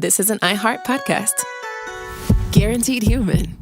This is an iHeart podcast. Guaranteed human.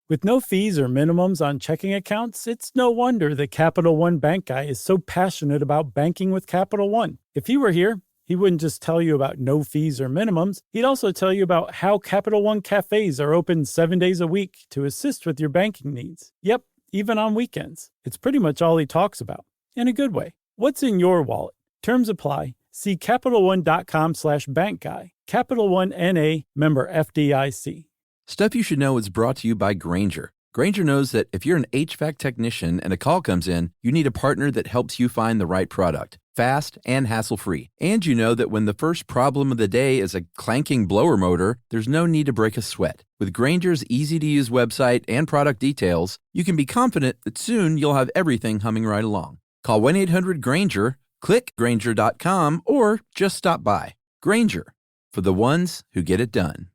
With no fees or minimums on checking accounts, it's no wonder that Capital One Bank Guy is so passionate about banking with Capital One. If he were here, he wouldn't just tell you about no fees or minimums. He'd also tell you about how Capital One cafes are open 7 days a week to assist with your banking needs. Yep, even on weekends. It's pretty much all he talks about, in a good way. What's in your wallet? Terms apply. See CapitalOne.com/bankguy. Capital One N.A., member FDIC. Stuff You Should Know is brought to you by Grainger. Grainger knows that if you're an HVAC technician and a call comes in, you need a partner that helps you find the right product, fast and hassle-free. And you know that when the first problem of the day is a clanking blower motor, there's no need to break a sweat. With Grainger's easy-to-use website and product details, you can be confident that soon you'll have everything humming right along. Call 1-800-GRAINGER, click Grainger.com, or just stop by. Grainger, for the ones who get it done.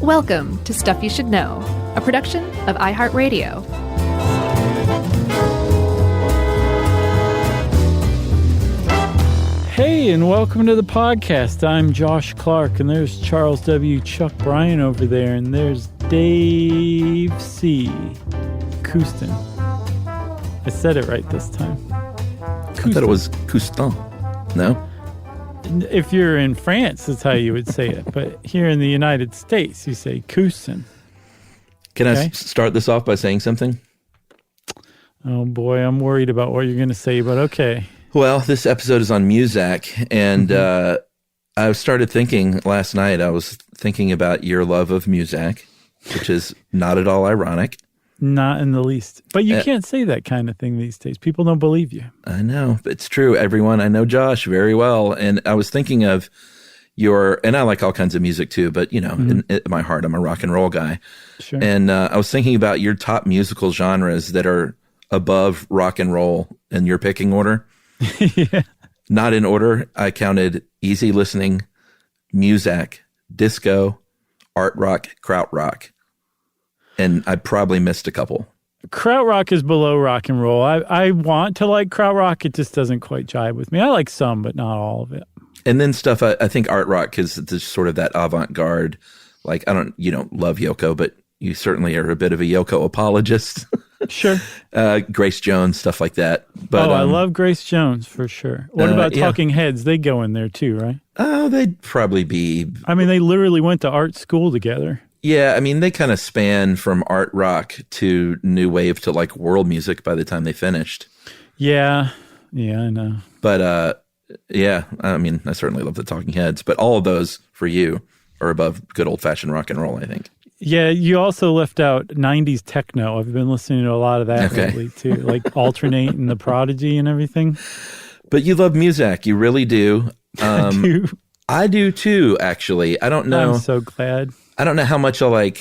Welcome to Stuff You Should Know, a production of iHeartRadio. Hey, and welcome to the podcast. I'm Josh Clark, and there's Charles W. Chuck Bryan over there, and there's Dave C. Couston. I said it right this time. I thought it was Couston. No? If you're in France, that's how you would say it. But here in the United States, you say Couston. Can I start this off by saying something? Oh, boy, I'm worried about what you're going to say, but okay. Well, this episode is on Muzak, and I started thinking last night, I was thinking about your love of Muzak, which is not at all ironic. Not in the least. But you can't say that kind of thing these days. People don't believe you. I know. It's true. Everyone, I know Josh very well. And I was thinking of and I like all kinds of music too, but you know, in my heart, I'm a rock and roll guy. Sure. And I was thinking about your top musical genres that are above rock and roll in your picking order. Yeah. Not in order. I counted easy listening, Muzak, disco, art rock, krautrock. And I probably missed a couple. Krautrock is below rock and roll. I want to like krautrock. It just doesn't quite jive with me. I like some, but not all of it. And then stuff, I think art rock is just sort of that avant-garde. Like, you don't love Yoko, but you certainly are a bit of a Yoko apologist. Sure. Grace Jones, stuff like that. But I love Grace Jones for sure. What about Talking Heads? They go in there too, right? Oh, they'd probably be. I mean, they literally went to art school together. Yeah, I mean, they kind of span from art rock to new wave to like world music by the time they finished. Yeah, I know. But yeah, I mean, I certainly love the Talking Heads, but all of those for you are above good old-fashioned rock and roll, I think. Yeah, you also left out 90s techno. I've been listening to a lot of that lately too, like Alternate and The Prodigy and everything. But you love Muzak, you really do. I do. I do too, actually. I don't know. I'm so glad. I don't know how much I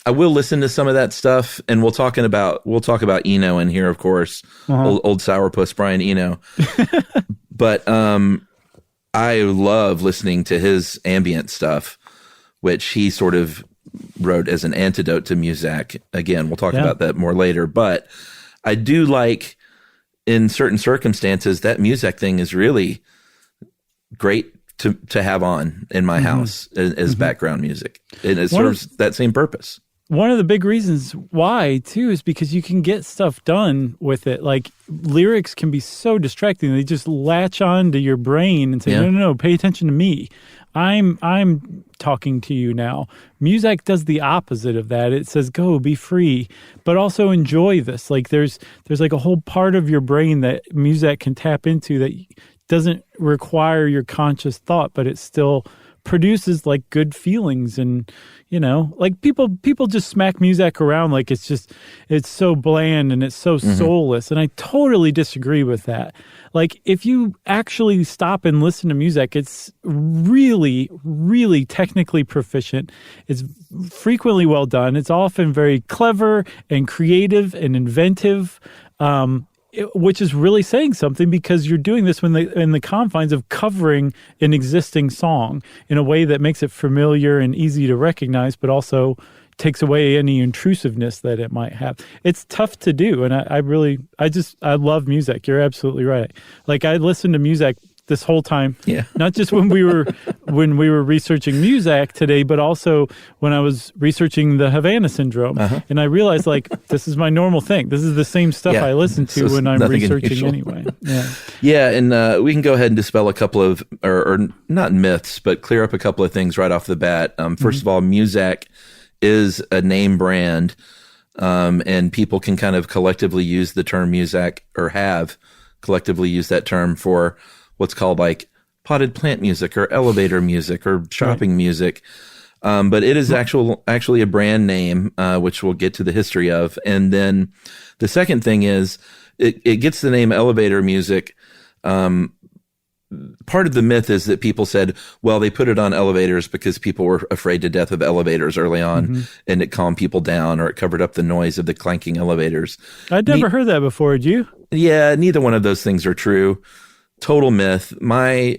will listen to some of that stuff, and we'll talk about Eno in here, of course, old sourpuss Brian Eno. But I love listening to his ambient stuff, which he sort of wrote as an antidote to Muzak. Again, we'll talk about that more later. But I do like, in certain circumstances, that Muzak thing is really great to have on in my house as background music. And it serves that same purpose. One of the big reasons why, too, is because you can get stuff done with it. Like, lyrics can be so distracting. They just latch on to your brain and say, no, pay attention to me. I'm talking to you now. Muzak does the opposite of that. It says, go, be free, but also enjoy this. Like, there's like a whole part of your brain that Muzak can tap into that doesn't require your conscious thought, but it still produces like good feelings. And you know, like people just smack Muzak around like it's so bland and it's so soulless, and I totally disagree with that. Like, if you actually stop and listen to Muzak, it's really, really technically proficient. It's frequently well done. It's often very clever and creative and inventive. Which is really saying something, because you're doing this in the confines of covering an existing song in a way that makes it familiar and easy to recognize, but also takes away any intrusiveness that it might have. It's tough to do, and I love Muzak. You're absolutely right. Like, I listened to Muzak this whole time. Yeah. Not just when we were researching Muzak today, but also when I was researching the Havana syndrome. And I realized, like, this is my normal thing. This is the same stuff I listen to when I'm researching anyway. Yeah, and we can go ahead and dispel a couple of, or not myths, but clear up a couple of things right off the bat. First of all, Muzak is a name brand, and people can kind of collectively use the term Muzak, or have collectively used that term for what's called like potted plant music or elevator music or shopping music. But it is actually a brand name, which we'll get to the history of. And then the second thing is it gets the name elevator music. Part of the myth is that people said, well, they put it on elevators because people were afraid to death of elevators early on, and it calmed people down, or it covered up the noise of the clanking elevators. I'd never heard that before. Did you? Yeah, neither one of those things are true. Total myth. My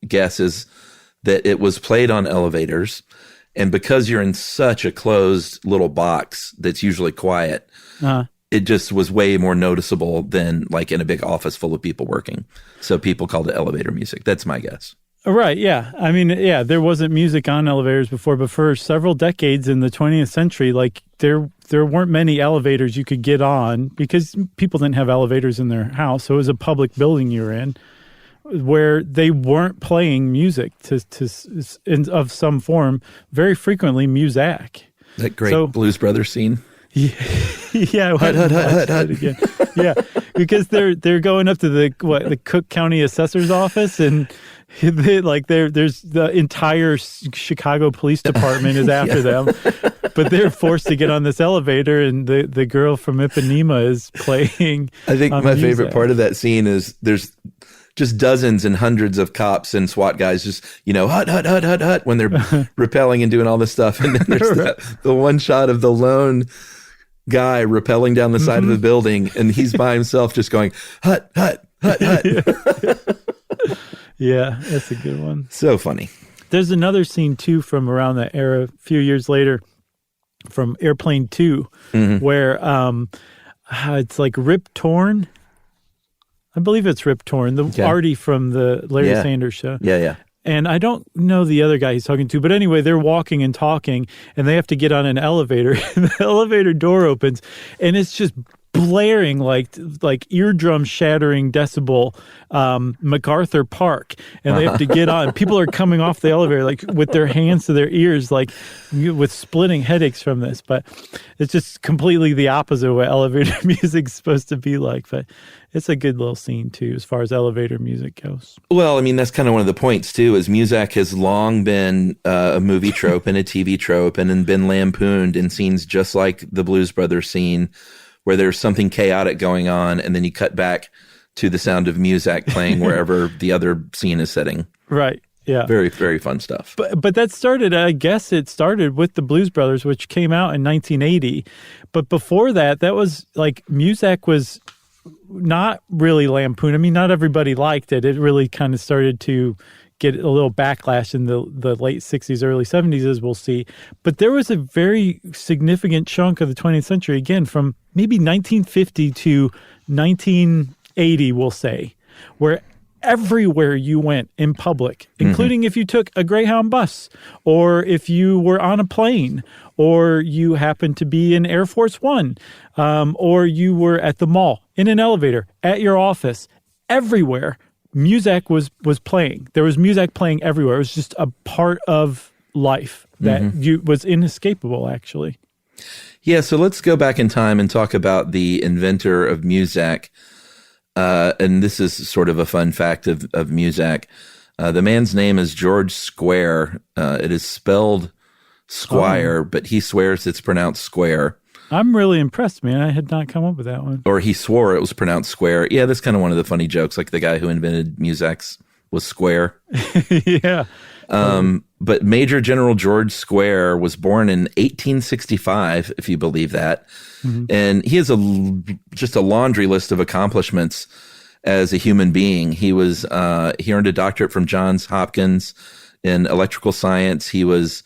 guess is that it was played on elevators, and because you're in such a closed little box that's usually quiet, it just was way more noticeable than like in a big office full of people working. So people called it elevator music. That's my guess. Right, yeah. I mean, yeah, there wasn't music on elevators before, but for several decades in the 20th century, like there weren't many elevators you could get on because people didn't have elevators in their house. So it was a public building you were in where they weren't playing music of some form, very frequently Muzak. That great Blues Brothers scene. Yeah, hut. Again. Yeah, because they're going up to the Cook County Assessor's office, and there's the entire Chicago Police Department is after them, but they're forced to get on this elevator, and the girl from Ipanema is playing. I think my favorite part of that scene is there's just dozens and hundreds of cops and SWAT guys just, hut, when they're rappelling and doing all this stuff. And then there's the one shot of the lone guy rappelling down the side of the building, and he's by himself just going, hut. Yeah, that's a good one. So funny. There's another scene, too, from around that era, a few years later, from Airplane 2, where it's like Rip Torn. I believe it's Rip Torn, the Artie from the Larry Sanders Show. Yeah. And I don't know the other guy he's talking to, but anyway, they're walking and talking, and they have to get on an elevator. And the elevator door opens, and it's just blaring like eardrum shattering decibel MacArthur Park, and they have to get on. People are coming off the elevator like with their hands to their ears, like with splitting headaches from this. But it's just completely the opposite of what elevator music's supposed to be like. But it's a good little scene too, as far as elevator music goes. Well, I mean, that's kind of one of the points too, is Muzak has long been a movie trope and a TV trope, and been lampooned in scenes just like the Blues Brothers scene, where there's something chaotic going on, and then you cut back to the sound of Muzak playing wherever the other scene is setting. Right. Yeah. Very, very fun stuff. But that started, I guess it started with the Blues Brothers, which came out in 1980. But before that was like, Muzak was not really lampooned. I mean, not everybody liked it. It really kind of started to get a little backlash in the late 60s, early 70s, as we'll see. But there was a very significant chunk of the 20th century, again, from maybe 1950 to 1980, we'll say, where everywhere you went in public, including if you took a Greyhound bus, or if you were on a plane, or you happened to be in Air Force One, or you were at the mall, in an elevator, at your office, everywhere, Muzak was playing. There was Muzak playing everywhere. It was just a part of life that was inescapable, actually. Yeah, so let's go back in time and talk about the inventor of Muzak. And this is sort of a fun fact of Muzak. The man's name is George Square. It is spelled Squire, but he swears it's pronounced Square. I'm really impressed, man. I had not come up with that one. Or he swore it was pronounced Square. Yeah, that's kind of one of the funny jokes. Like the guy who invented Muzak's was Square. Yeah. But Major General George Square was born in 1865, if you believe that. And he has just a laundry list of accomplishments as a human being. He earned a doctorate from Johns Hopkins in electrical science. He was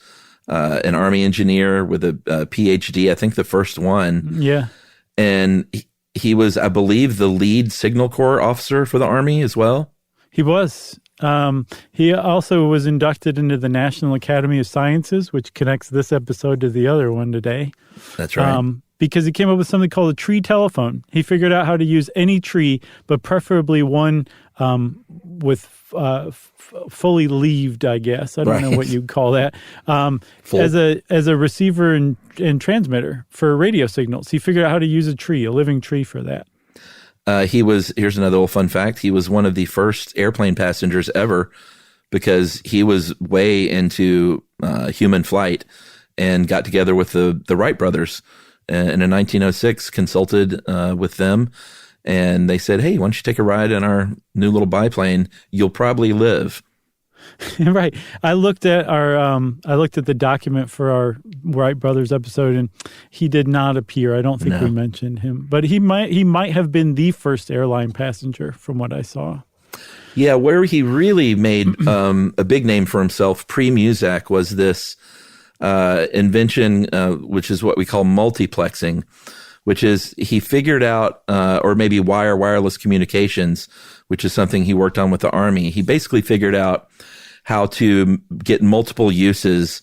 an Army engineer with a PhD, I think the first one. Yeah. And he was, I believe, the lead Signal Corps officer for the Army as well. He was. He also was inducted into the National Academy of Sciences, which connects this episode to the other one today. That's right. Because he came up with something called a tree telephone. He figured out how to use any tree, but preferably one with fully leaved, I guess. I don't know what you'd call that. As a receiver and transmitter for radio signals. He figured out how to use a tree, a living tree for that. Here's another little fun fact. He was one of the first airplane passengers ever because he was way into human flight and got together with the Wright brothers and in 1906 consulted with them. And they said, hey, why don't you take a ride in our new little biplane? You'll probably live. Right. I looked at the document for our Wright brothers episode, and he did not appear. I don't think we mentioned him, but he might have been the first airline passenger from what I saw. Yeah, where he really made a big name for himself pre-Muzak was this invention, which is what we call multiplexing, which is he figured out, or maybe wireless communications, which is something he worked on with the Army. He basically figured out how to get multiple uses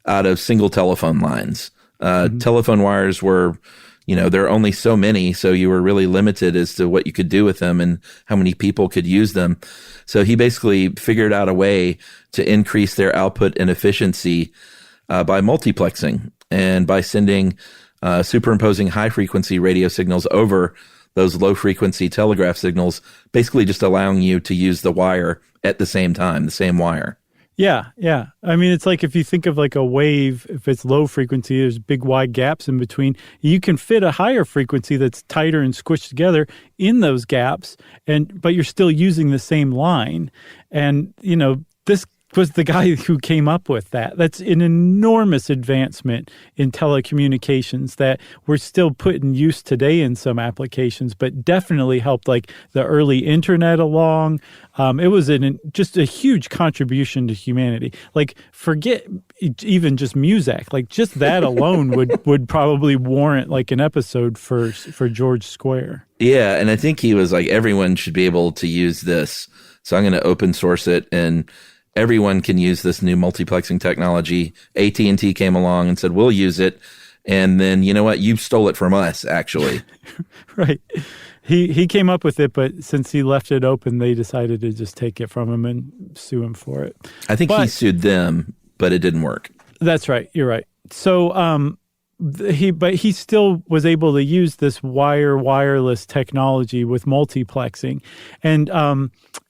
out of single telephone lines. Telephone wires were, there are only so many, so you were really limited as to what you could do with them and how many people could use them. So he basically figured out a way to increase their output and efficiency by multiplexing and by sending superimposing high-frequency radio signals over those low-frequency telegraph signals, basically just allowing you to use the wire at the same time, the same wire. Yeah. I mean, it's like if you think of like a wave, if it's low frequency, there's big wide gaps in between. You can fit a higher frequency that's tighter and squished together in those gaps, but you're still using the same line. And, this was the guy who came up with that. That's an enormous advancement in telecommunications that we're still put in use today in some applications, but definitely helped like the early internet along. It was just a huge contribution to humanity. Like forget even just Muzak. Like just that alone would probably warrant like an episode for George Square. Yeah, and I think he was like, everyone should be able to use this. So I'm going to open source it and everyone can use this new multiplexing technology. AT&T came along and said, we'll use it. And then, you know what? You stole it from us, actually. Right. He came up with it, but since he left it open, they decided to just take it from him and sue him for it. I think he sued them, but it didn't work. That's right. You're right. So he still was able to use this wireless technology with multiplexing. And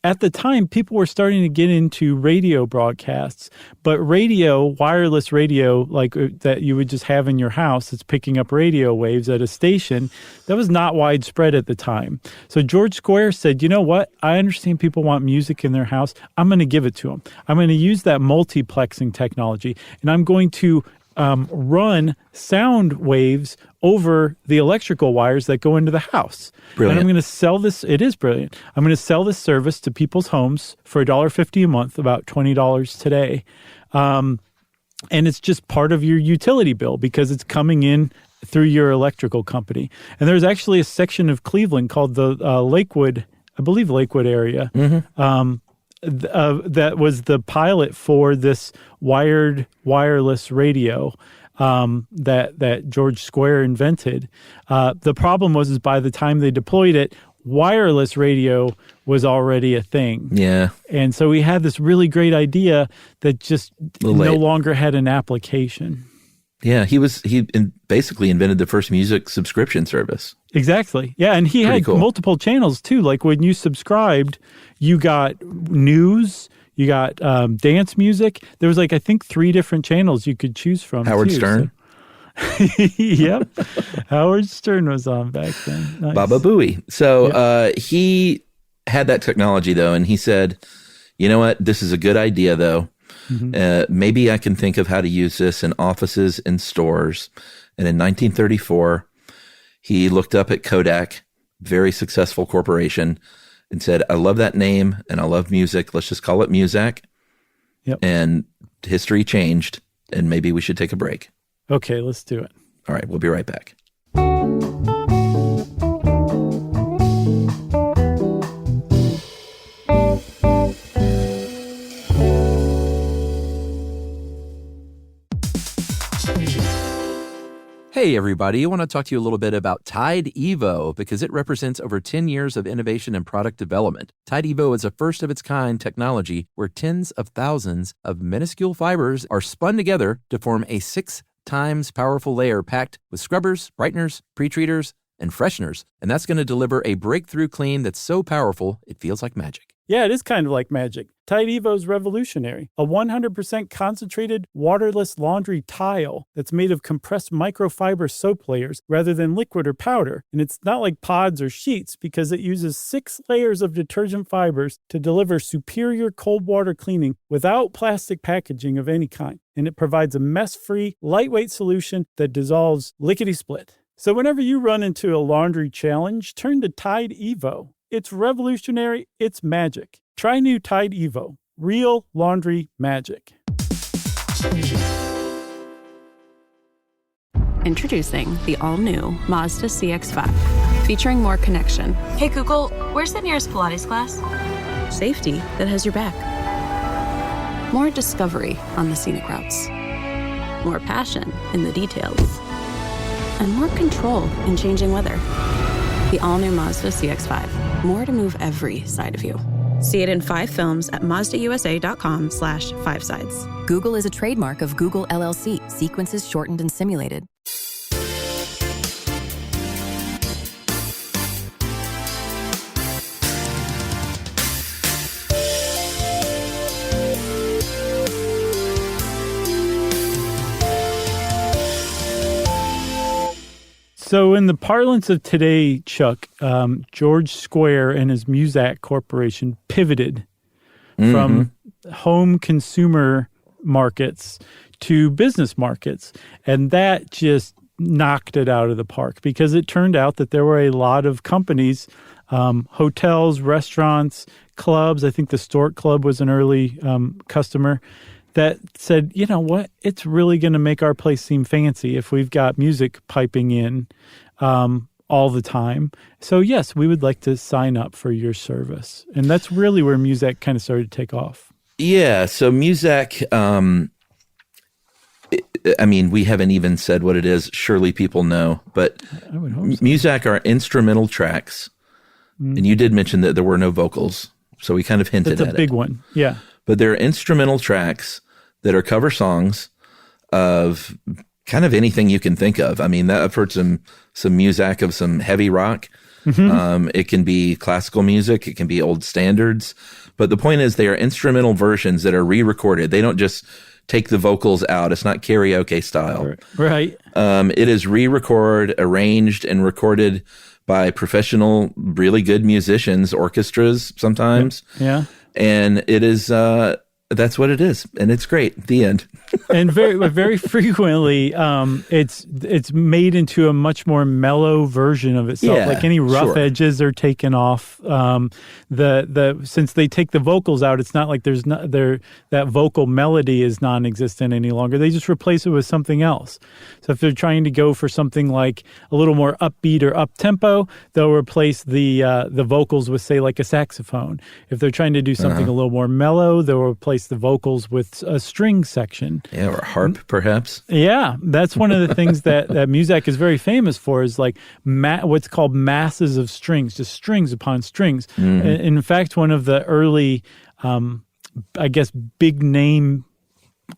at the time, people were starting to get into radio broadcasts, but wireless radio, like that you would just have in your house, that's picking up radio waves at a station, that was not widespread at the time. So George Square said, you know what? I understand people want music in their house. I'm going to give it to them. I'm going to use that multiplexing technology, and I'm going to run sound waves over the electrical wires that go into the house. Brilliant. And I'm going to sell this. It is brilliant. I'm going to sell this service to people's homes for $1.50 a month, about $20 today. And it's just part of your utility bill because it's coming in through your electrical company. And there's actually a section of Cleveland called the Lakewood area. Mm-hmm. That was the pilot for this wireless radio that George Square invented. The problem was by the time they deployed it, wireless radio was already a thing. Yeah. And so we had this really great idea that just no longer had an application. Yeah, he basically invented the first music subscription service. Exactly. Yeah, and he had multiple channels too. Like when you subscribed, you got news, you got dance music. There was I think 3 different channels you could choose from. Howard Stern. So. Yep. Howard Stern was on back then. Nice. Baba Booey. So he had that technology though, and he said, you know what, this is a good idea though. Mm-hmm. Maybe I can think of how to use this in offices and stores. And in 1934, he looked up at Kodak, very successful corporation, and said, I love that name and I love music. Let's just call it Muzak. Yep. And history changed, and maybe we should take a break. Okay, let's do it. All right, we'll be right back. Hey, everybody. I want to talk to you a little bit about Tide Evo because it represents over 10 years of innovation and product development. Tide Evo is a first-of-its-kind technology where tens of thousands of minuscule fibers are spun together to form a 6 times powerful layer packed with scrubbers, brighteners, pre-treaters, and fresheners. And that's going to deliver a breakthrough clean that's so powerful, it feels like magic. Yeah, it is kind of like magic. Tide Evo is revolutionary. A 100% concentrated, waterless laundry tile that's made of compressed microfiber soap layers rather than liquid or powder. And it's not like pods or sheets because it uses 6 layers of detergent fibers to deliver superior cold water cleaning without plastic packaging of any kind. And it provides a mess-free, lightweight solution that dissolves lickety-split. So whenever you run into a laundry challenge, turn to Tide Evo. It's revolutionary. It's magic. Try new Tide Evo. Real laundry magic. Introducing the all-new Mazda CX-5, featuring more connection. Hey Google, where's the nearest Pilates class? Safety that has your back. More discovery on the scenic routes. More passion in the details. And more control in changing weather. The all-new Mazda CX-5. More to move every side of you. See it in 5 films at MazdaUSA.com/5sides. Google is a trademark of Google LLC. Sequences shortened and simulated. So in the parlance of today, Chuck, George Square and his Muzak Corporation pivoted from home consumer markets to business markets. And that just knocked it out of the park because it turned out that there were a lot of companies, hotels, restaurants, clubs. I think the Stork Club was an early customer that said, you know what, it's really going to make our place seem fancy if we've got music piping in all the time. So yes, we would like to sign up for your service. And that's really where Muzak kind of started to take off. Yeah, so Muzak, I mean, we haven't even said what it is. Surely people know, but I would hope so. Muzak are instrumental tracks. And you did mention that there were no vocals, so we kind of hinted at it. That's a big one, yeah. But they're instrumental tracks that are cover songs of kind of anything you can think of. I mean, I've heard some Muzak of some heavy rock. It can be classical music. It can be old standards. But the point is they are instrumental versions that are re-recorded. They don't just take the vocals out. It's not karaoke style. Right. It is re-recorded, arranged, and recorded by professional, really good musicians, orchestras sometimes. Yeah. And it is, that's what it is. And it's great. The end. And very frequently, it's made into a much more mellow version of itself. Yeah, like any rough sure. edges are taken off. Since they take the vocals out, it's not like that vocal melody is non-existent any longer. They just replace it with something else. So if they're trying to go for something like a little more upbeat or up tempo, they'll replace the vocals with, say, like a saxophone. If they're trying to do something a little more mellow, they'll replace the vocals with a string section. Yeah, or harp, perhaps. Yeah, that's one of the things that Muzak is very famous for is like what's called masses of strings, just strings upon strings. In fact, one of the early, I guess, big name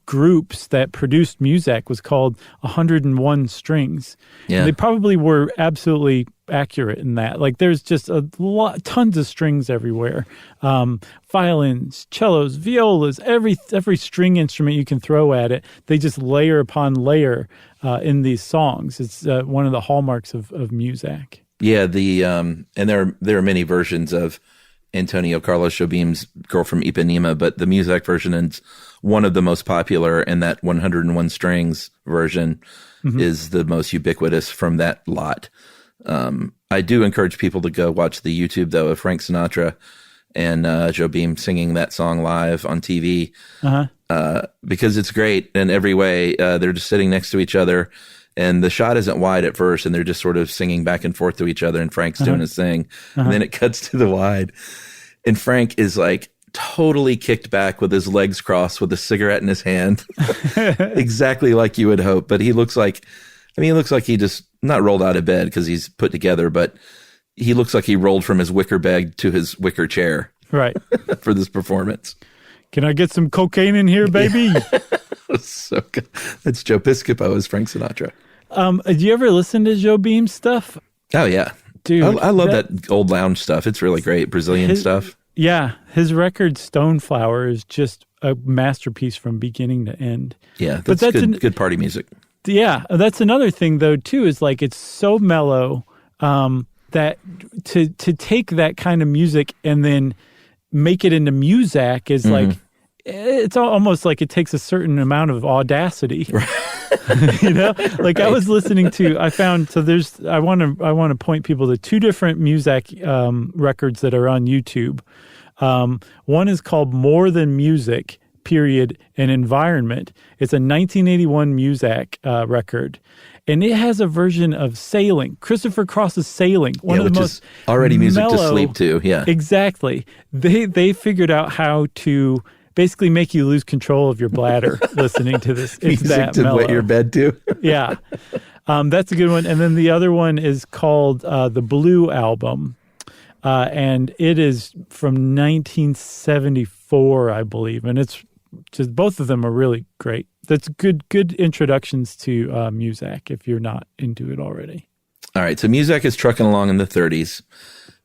groups that produced Muzak was called 101 Strings. Yeah. And they probably were absolutely accurate in that. Like there's just tons of strings everywhere. Violins, cellos, violas, every string instrument you can throw at it. They just layer upon layer in these songs. It's one of the hallmarks of Muzak. Yeah, and there are many versions of Antonio Carlos Jobim's Girl from Ipanema, but the Muzak version is one of the most popular, and that 101 strings version is the most ubiquitous from that lot. I do encourage people to go watch the YouTube, though, of Frank Sinatra and Jobim singing that song live on TV because it's great in every way. They're just sitting next to each other, and the shot isn't wide at first, and they're just sort of singing back and forth to each other, and Frank's doing his thing. And then it cuts to the wide, and Frank is like totally kicked back with his legs crossed with a cigarette in his hand, exactly like you would hope. But he looks like I mean, he looks like he just not rolled out of bed because he's put together, but he looks like he rolled from his wicker bag to his wicker chair. Right. For this performance. Can I get some cocaine in here, baby? So good. That's Joe Piscopo as Frank Sinatra. Do you ever listen to Joe Beam's stuff? Oh, yeah. Dude. I love that old lounge stuff. It's really great. Brazilian stuff. Yeah. His record Stoneflower is just a masterpiece from beginning to end. Yeah. That's good party music. Yeah. That's another thing, though, too, is like it's so mellow that to take that kind of music and then make it into Muzak is like, it's almost like it takes a certain amount of audacity. Right. You know, like I was listening to, I want to point people to two different Muzak records that are on YouTube. One is called More Than Music, period, and Environment. It's a 1981 Muzak record. And it has a version of Sailing, Christopher Cross's Sailing, one of the most already music mellow, to sleep to. Yeah, exactly. They figured out how to basically make you lose control of your bladder listening to this. It's music that to mellow. wet your bed to. Yeah, that's a good one. And then the other one is called the Blue Album, and it is from 1974, I believe, and it's just both of them are really great. That's good introductions to Muzak if you're not into it already. All right, so Muzak is trucking along in the 30s.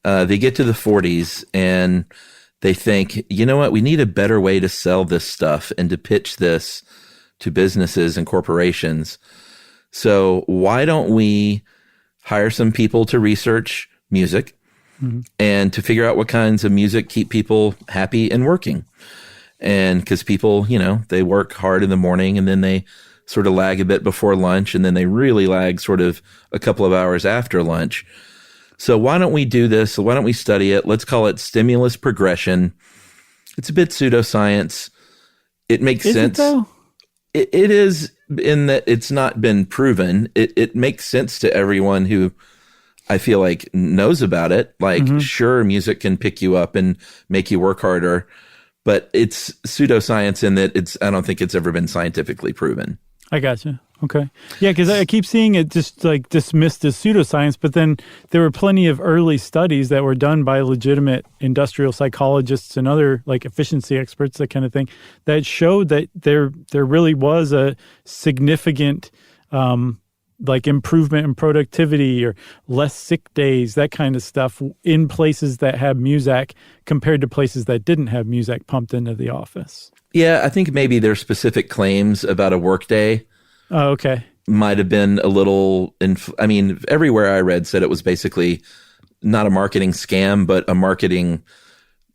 They get to the 40s and they think, you know what, we need a better way to sell this stuff and to pitch this to businesses and corporations. So why don't we hire some people to research music and to figure out what kinds of music keep people happy and working? And because people, you know, they work hard in the morning and then they sort of lag a bit before lunch and then they really lag sort of a couple of hours after lunch. So why don't we do this? Why don't we study it? Let's call it stimulus progression. It's a bit pseudoscience. It makes sense. Is it though? It is in that it's not been proven. It makes sense to everyone who I feel like knows about it. Like, sure, music can pick you up and make you work harder. But it's pseudoscience in that I don't think it's ever been scientifically proven. I gotcha. Okay. Yeah, because I keep seeing it just like dismissed as pseudoscience, but then there were plenty of early studies that were done by legitimate industrial psychologists and other like efficiency experts, that kind of thing, that showed that there really was a significant like improvement in productivity or less sick days, that kind of stuff in places that have Muzak compared to places that didn't have Muzak pumped into the office. Yeah, I think maybe their specific claims about a workday might have been a little, I mean, everywhere I read said it was basically not a marketing scam, but a marketing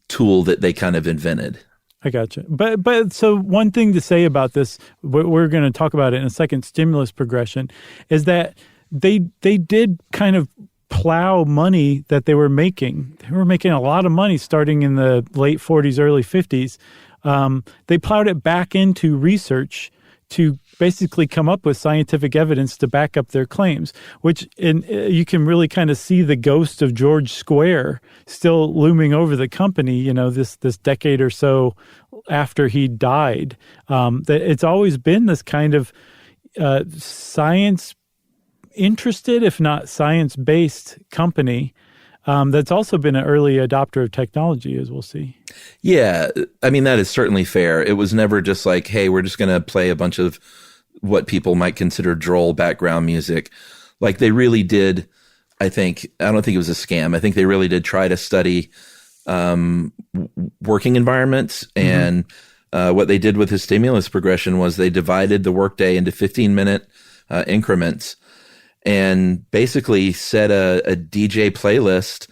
tool that they kind of invented. I gotcha. But so one thing to say about this, we're going to talk about it in a second, stimulus progression, is that they did kind of plow money that they were making. They were making a lot of money starting in the late 40s, early 50s. They plowed it back into research to basically come up with scientific evidence to back up their claims, which you can really kind of see the ghost of George Square still looming over the company, you know, this decade or so after he died. That it's always been this kind of science interested, if not science-based company that's also been an early adopter of technology, as we'll see. Yeah, I mean, that is certainly fair. It was never just like, hey, we're just going to play a bunch of what people might consider droll background music. Like they really did, I don't think it was a scam. I think they really did try to study working environments. And what they did with the stimulus progression was they divided the workday into 15-minute increments and basically set a DJ playlist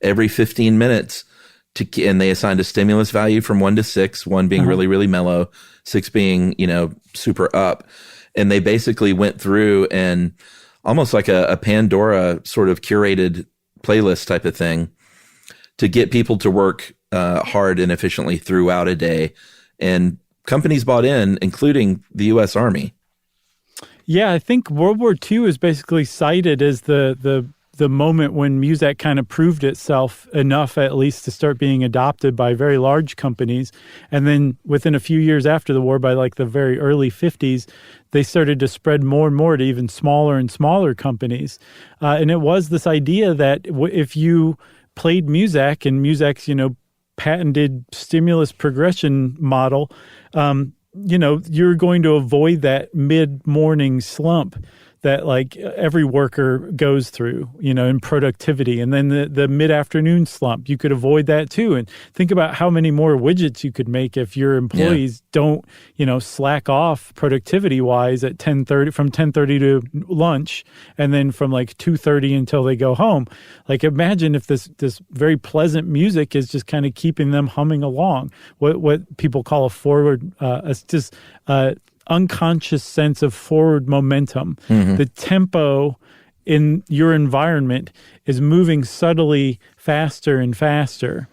every 15 minutes and they assigned a stimulus value from 1 to 6, 1 being really, really mellow, 6 being, you know, super up. And they basically went through and almost like a Pandora sort of curated playlist type of thing to get people to work hard and efficiently throughout a day. And companies bought in, including the U.S. Army. Yeah, I think World War II is basically cited as the the moment when Muzak kind of proved itself enough, at least, to start being adopted by very large companies. And then within a few years after the war, by like the very early 50s, they started to spread more and more to even smaller and smaller companies. And it was this idea that if you played Muzak and Muzak's, patented stimulus progression model, you're going to avoid that mid-morning slump that like every worker goes through, in productivity. And then the mid-afternoon slump, you could avoid that too. And think about how many more widgets you could make if your employees don't, slack off productivity-wise at 10:30, from 10:30 to lunch, and then from like 2:30 until they go home. Like imagine if this very pleasant music is just kind of keeping them humming along. What people call a forward, unconscious sense of forward momentum. Mm-hmm. The tempo in your environment is moving subtly faster and faster.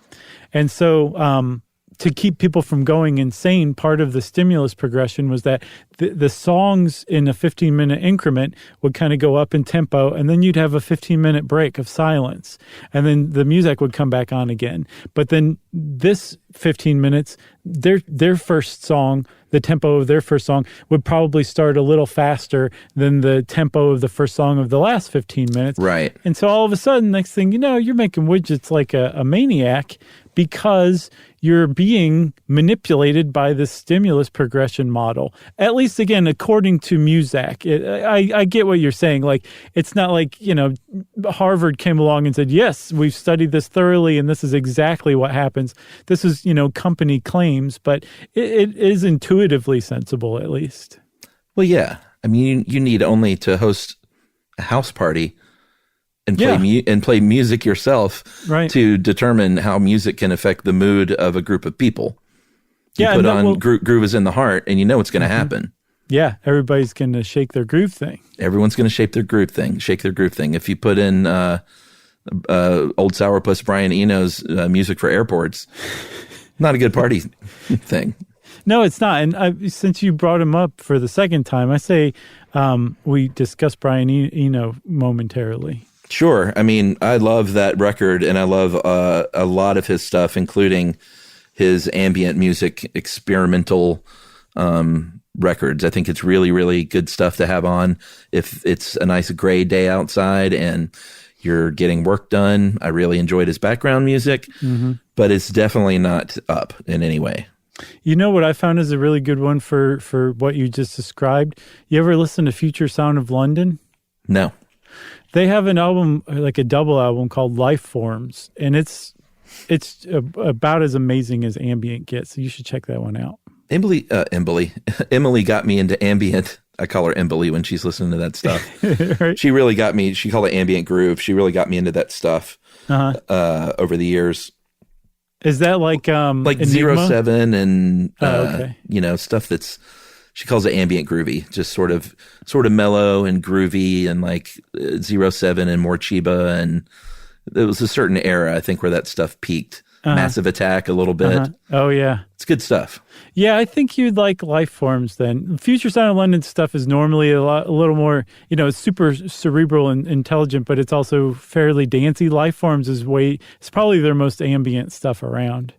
And so to keep people from going insane, part of the stimulus progression was that the songs in a 15-minute increment would kind of go up in tempo, and then you'd have a 15-minute break of silence. And then the music would come back on again. But then this 15 minutes, their first song, the tempo of their first song would probably start a little faster than the tempo of the first song of the last 15 minutes. Right. And so all of a sudden, next thing you know, you're making widgets like a maniac because you're being manipulated by this stimulus progression model. At least, again, according to Muzak. I get what you're saying. Like, it's not like, Harvard came along and said, yes, we've studied this thoroughly and this is exactly what happens. This is, company claims, but it is intuitively sensible, at least. Well, yeah. I mean, you need only to host a house party and play music yourself, right, to determine how music can affect the mood of a group of people. You put on Groove is in the Heart, and you know what's going to happen. Yeah, everybody's going to shake their groove thing. Everyone's going to shake their groove thing. If you put in Old Sourpuss Brian Eno's music for airports, not a good party thing. No, it's not. And since you brought him up for the second time, I say we discuss Brian Eno momentarily. Sure. I mean, I love that record, and I love a lot of his stuff, including his ambient music experimental records. I think it's really, really good stuff to have on if it's a nice gray day outside and you're getting work done. I really enjoyed his background music, but it's definitely not up in any way. You know what I found is a really good one for what you just described? You ever listen to Future Sound of London? No. They have an album, like a double album called Life Forms, and it's about as amazing as ambient gets. So you should check that one out. Emily got me into ambient. I call her Emily when she's listening to that stuff. Right? She really got me. She called it ambient groove. She really got me into that stuff over the years. Is that like Enigma? 07 and okay. Stuff that's, she calls it ambient groovy, just sort of mellow and groovy, and like 07 and more Chiba, and there was a certain era I think where that stuff peaked. Massive Attack a little bit. Oh yeah, it's good stuff. Yeah, I think you'd like Life Forms then. Future Sound of London stuff is normally a little more, it's super cerebral and intelligent, but it's also fairly dancey. Life Forms it's probably their most ambient stuff around.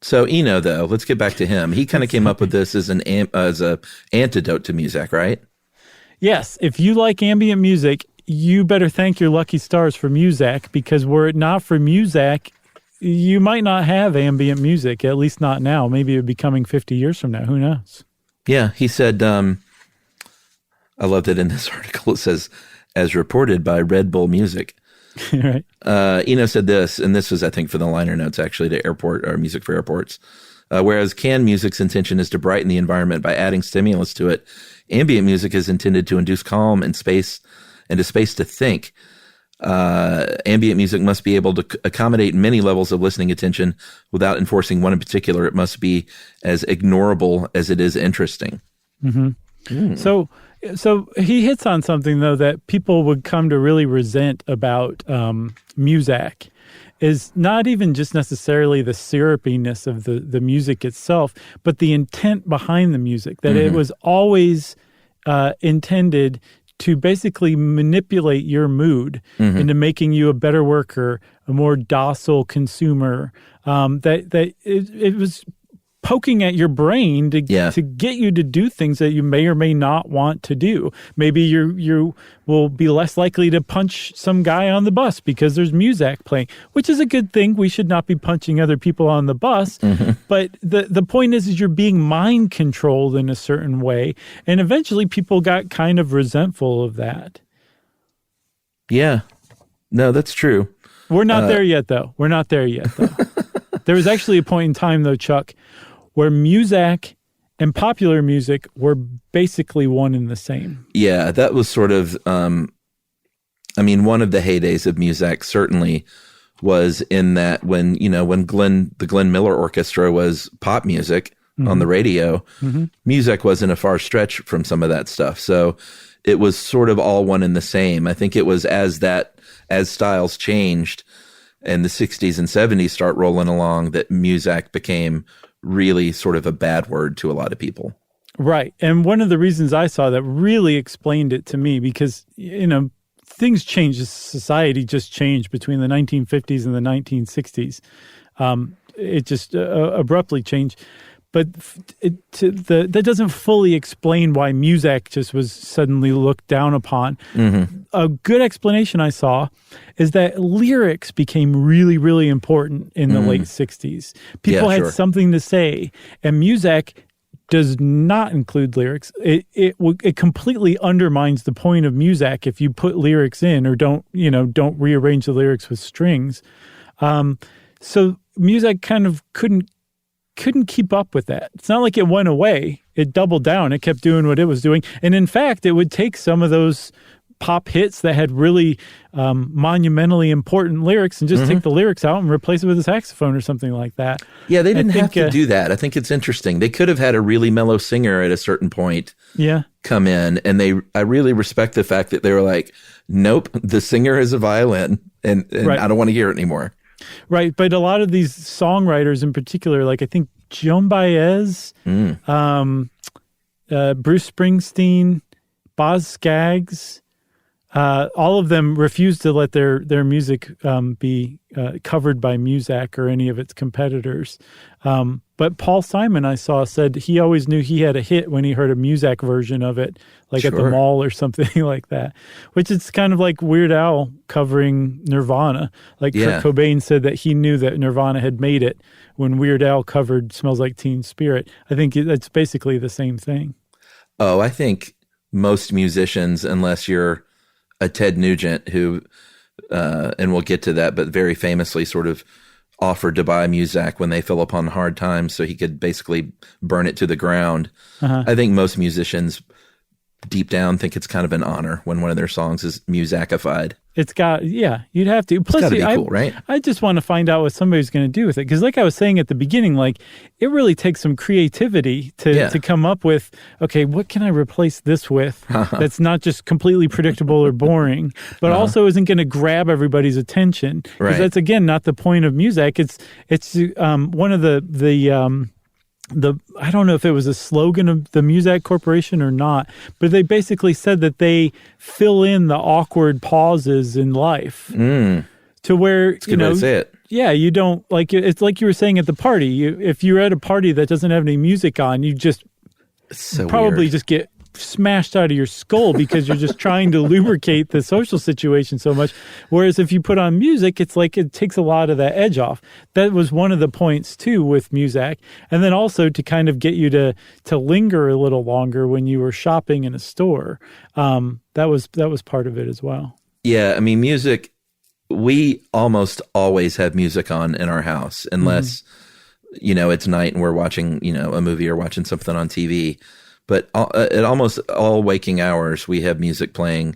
So Eno, though, let's get back to him. He kind of came up with this as an antidote to Muzak, right? Yes. If you like ambient music, you better thank your lucky stars for Muzak, because were it not for Muzak, you might not have ambient music, at least not now. Maybe it would be coming 50 years from now. Who knows? Yeah, he said, I love that in this article it says, as reported by Red Bull Music. Right. Eno said this, and this was, I think, for the liner notes, actually, to airport or music for airports. Whereas canned music's intention is to brighten the environment by adding stimulus to it, ambient music is intended to induce calm and space and a space to think. Ambient music must be able to accommodate many levels of listening attention without enforcing one in particular. It must be as ignorable as it is interesting. Mm-hmm. So he hits on something, though, that people would come to really resent about Muzak, is not even just necessarily the syrupiness of the music itself, but the intent behind the music, that it was always intended to basically manipulate your mood into making you a better worker, a more docile consumer. It was poking at your brain to get you to do things that you may or may not want to do. Maybe you will be less likely to punch some guy on the bus because there's Muzak playing, which is a good thing. We should not be punching other people on the bus. But the point is you're being mind controlled in a certain way. And eventually people got kind of resentful of that. Yeah. No, that's true. We're not there yet, though. There was actually a point in time, though, Chuck, where Muzak and popular music were basically one and the same. Yeah, that was sort of, one of the heydays of Muzak certainly was in that when the Glenn Miller Orchestra was pop music on the radio, Muzak wasn't a far stretch from some of that stuff. So it was sort of all one and the same. I think it was as styles changed and the 60s and 70s start rolling along that Muzak became really sort of a bad word to a lot of people. Right. And one of the reasons I saw that really explained it to me, because, things changed. Society just changed between the 1950s and the 1960s. It just abruptly changed. But that doesn't fully explain why Muzak just was suddenly looked down upon. A good explanation I saw is that lyrics became really, really important in the late 60s. People had something to say, and Muzak does not include lyrics. It completely undermines the point of Muzak if you put lyrics in or don't rearrange the lyrics with strings. So Muzak kind of couldn't keep up with that. It's not like it went away. It doubled down. It kept doing what it was doing. And in fact, it would take some of those pop hits that had really monumentally important lyrics and just take the lyrics out and replace it with a saxophone or something like that. Yeah, they didn't have to do that. I think it's interesting. They could have had a really mellow singer at a certain point come in, and I really respect the fact that they were like, nope, the singer is a violin, and I don't want to hear it anymore. Right, but a lot of these songwriters in particular, like I think Joan Baez, Bruce Springsteen, Boz Scaggs, all of them refused to let their music be covered by Muzak or any of its competitors. But Paul Simon, I saw, said he always knew he had a hit when he heard a Muzak version of it, like at the mall or something like that, which is kind of like Weird Al covering Nirvana. Like Kurt Cobain said that he knew that Nirvana had made it when Weird Al covered Smells Like Teen Spirit. I think it's basically the same thing. Oh, I think most musicians, unless you're a Ted Nugent who, and we'll get to that, but very famously sort of offered to buy Muzak when they fell upon hard times so he could basically burn it to the ground. I think most musicians deep down think it's kind of an honor when one of their songs is Muzakified. It's got, you'd have to. Plus, it's gotta be cool, right? I just want to find out what somebody's going to do with it. Because like I was saying at the beginning, like it really takes some creativity to come up with, okay, what can I replace this with that's not just completely predictable or boring, but also isn't going to grab everybody's attention. Because that's, again, not the point of Muzak. It's one of the I don't know if it was a slogan of the Muzak Corporation or not, but they basically said that they fill in the awkward pauses in life to where, it's a good way to say it. Yeah, you don't, like, it's like you were saying at the party. If you're at a party that doesn't have any music on, you just probably just get smashed out of your skull because you're just trying to lubricate the social situation so much. Whereas if you put on music, it's like it takes a lot of that edge off. That was one of the points too with Muzak. And then also to kind of get you to linger a little longer when you were shopping in a store. That was part of it as well. Yeah, I mean, music, we almost always have music on in our house unless, it's night and we're watching, a movie or watching something on TV. But at almost all waking hours, we have music playing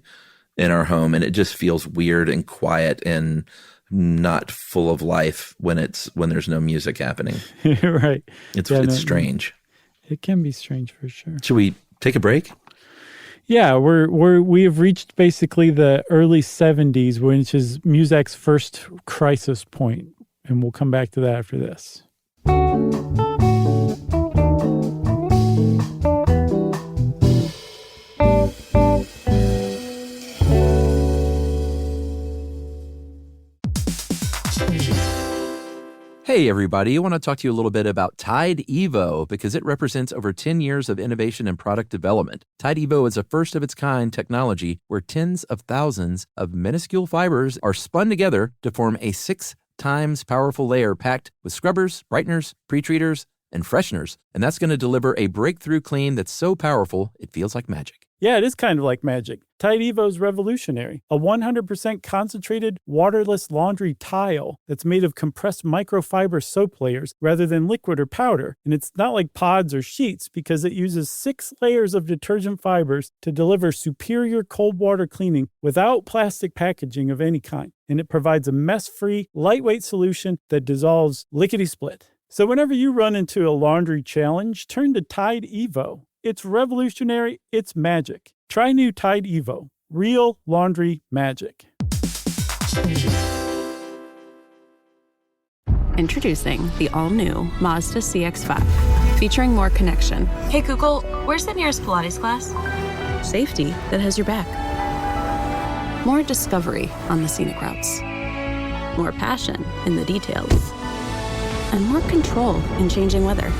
in our home, and it just feels weird and quiet and not full of life when there's no music happening. Right. It's strange. It can be strange for sure. Should we take a break? Yeah, we have reached basically the early 70s, which is Muzak's first crisis point, and we'll come back to that after this. Hey, everybody. I want to talk to you a little bit about Tide Evo because it represents over 10 years of innovation and product development. Tide Evo is a first-of-its-kind technology where tens of thousands of minuscule fibers are spun together to form a 6 times powerful layer packed with scrubbers, brighteners, pre-treaters, and fresheners. And that's going to deliver a breakthrough clean that's so powerful, it feels like magic. Yeah, it is kind of like magic. Tide Evo is revolutionary. A 100% concentrated, waterless laundry tile that's made of compressed microfiber soap layers rather than liquid or powder. And it's not like pods or sheets because it uses 6 layers of detergent fibers to deliver superior cold water cleaning without plastic packaging of any kind. And it provides a mess-free, lightweight solution that dissolves lickety-split. So whenever you run into a laundry challenge, turn to Tide Evo. It's revolutionary. It's magic. Try new Tide Evo. Real laundry magic. Introducing the all-new Mazda CX-5, featuring more connection, Hey Google, where's the nearest Pilates class? safety that has your back, more discovery on the scenic routes, more passion in the details, and more control in changing weather.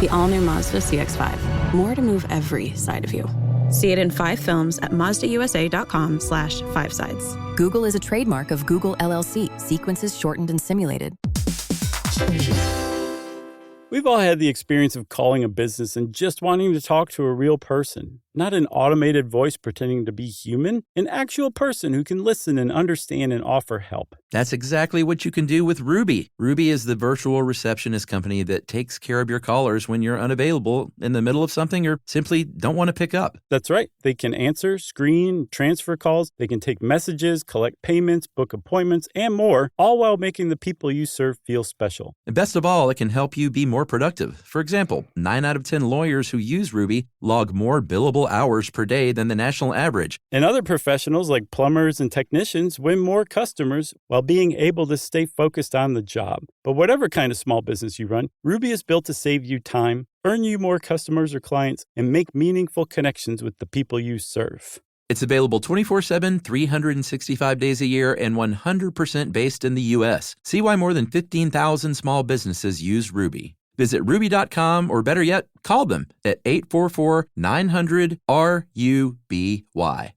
The all-new Mazda CX-5. More to move every side of you. See it in 5 films at MazdaUSA.com/5sides. Google is a trademark of Google LLC. Sequences shortened and simulated. We've all had the experience of calling a business and just wanting to talk to a real person. Not an automated voice pretending to be human, an actual person who can listen and understand and offer help. That's exactly what you can do with Ruby. Ruby is the virtual receptionist company that takes care of your callers when you're unavailable in the middle of something or simply don't want to pick up. That's right. They can answer, screen, transfer calls. They can take messages, collect payments, book appointments, and more, all while making the people you serve feel special. And best of all, it can help you be more productive. For example, 9 out of 10 lawyers who use Ruby log more billable hours per day than the national average. And other professionals like plumbers and technicians win more customers while being able to stay focused on the job. But whatever kind of small business you run, Ruby is built to save you time, earn you more customers or clients, and make meaningful connections with the people you serve. It's available 24/7, 365 days a year, and 100% based in the U.S. See why more than 15,000 small businesses use Ruby. Visit ruby.com or better yet, call them at 844-900-RUBY.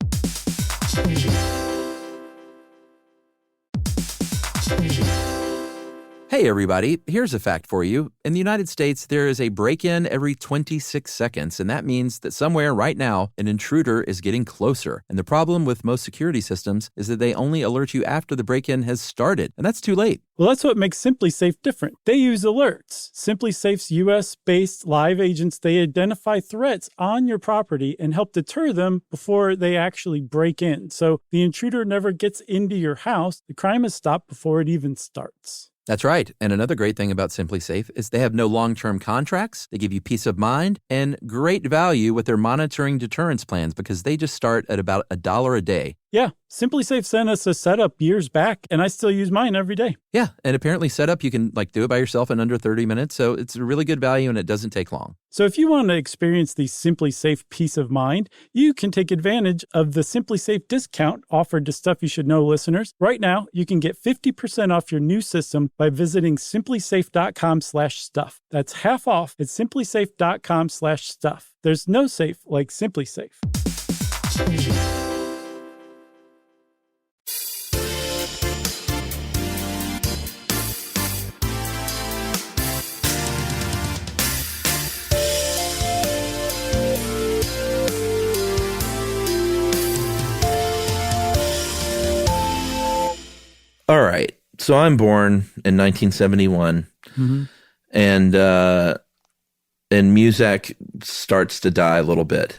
Hey everybody, here's a fact for you. In the United States, there is a break-in every 26 seconds, and that means that somewhere right now, an intruder is getting closer. And the problem with most security systems is that they only alert you after the break-in has started, and that's too late. Well, that's what makes SimpliSafe different. They use alerts. SimpliSafe's U.S.-based live agents, they identify threats on your property and help deter them before they actually break in. So the intruder never gets into your house. The crime is stopped before it even starts. That's right. And another great thing about SimpliSafe is they have no long-term contracts. They give you peace of mind and great value with their monitoring deterrence plans because they just start at about $1 a day. Yeah, SimpliSafe sent us a setup years back, and I still use mine every day. Yeah, and apparently setup, you can do it by yourself in under 30 minutes. So it's a really good value and it doesn't take long. So if you want to experience the SimpliSafe peace of mind, you can take advantage of the SimpliSafe discount offered to Stuff You Should Know listeners. Right now, you can get 50% off your new system by visiting simplisafe.com/stuff. That's half off at simplisafe.com/stuff. There's no safe like SimpliSafe. All right. So I'm born in 1971, and Muzak starts to die a little bit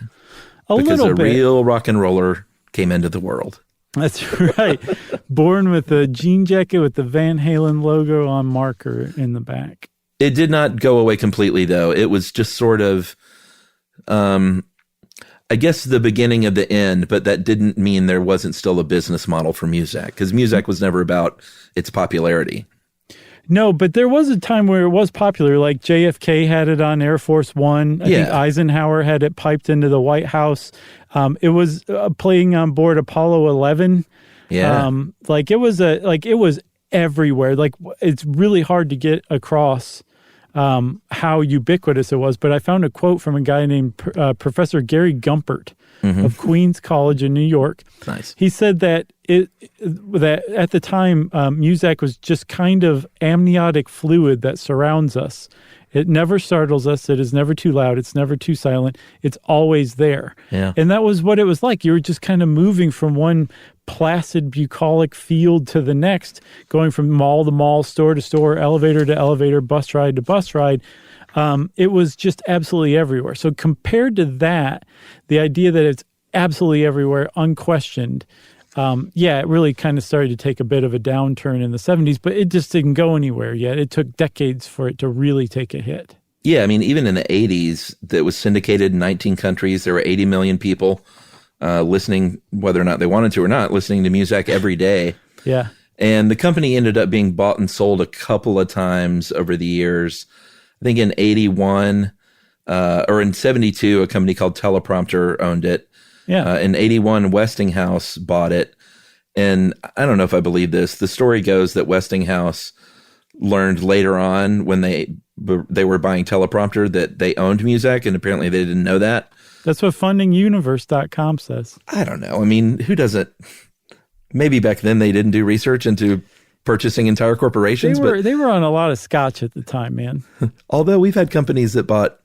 because a real rock and roller came into the world. That's right. Born with a jean jacket with the Van Halen logo on marker in the back. It did not go away completely, though. It was just sort of, I guess, the beginning of the end, but that didn't mean there wasn't still a business model for Muzak, because Muzak was never about its popularity. No, but there was a time where it was popular, like JFK had it on Air Force One. I think Eisenhower had it piped into the White House. It was playing on board Apollo 11. Yeah. It was everywhere. Like, it's really hard to get across how ubiquitous it was. But I found a quote from a guy named Professor Gary Gumpert of Queens College in New York. Nice. He said that that at the time, Muzak was just kind of amniotic fluid that surrounds us. It never startles us. It is never too loud. It's never too silent. It's always there. Yeah. And that was what it was like. You were just kind of moving from one placid, bucolic field to the next, going from mall to mall, store to store, elevator to elevator, bus ride to bus ride. It was just absolutely everywhere. So compared to that, the idea that it's absolutely everywhere, unquestioned, it really kind of started to take a bit of a downturn in the 70s, but it just didn't go anywhere yet. It took decades for it to really take a hit. Yeah, I mean, even in the 80s, that was syndicated in 19 countries. There were 80 million people listening, whether or not they wanted to or not, listening to Muzak every day. Yeah. And the company ended up being bought and sold a couple of times over the years. I think in 81 or in 72, a company called Teleprompter owned it. Yeah. In 81, Westinghouse bought it. And I don't know if I believe this. The story goes that Westinghouse learned later on when they were buying Teleprompter that they owned Muzak, and apparently they didn't know that. That's what fundinguniverse.com says. I don't know. I mean, who doesn't? Maybe back then they didn't do research into purchasing entire corporations. They were on a lot of scotch at the time, man. Although we've had companies that bought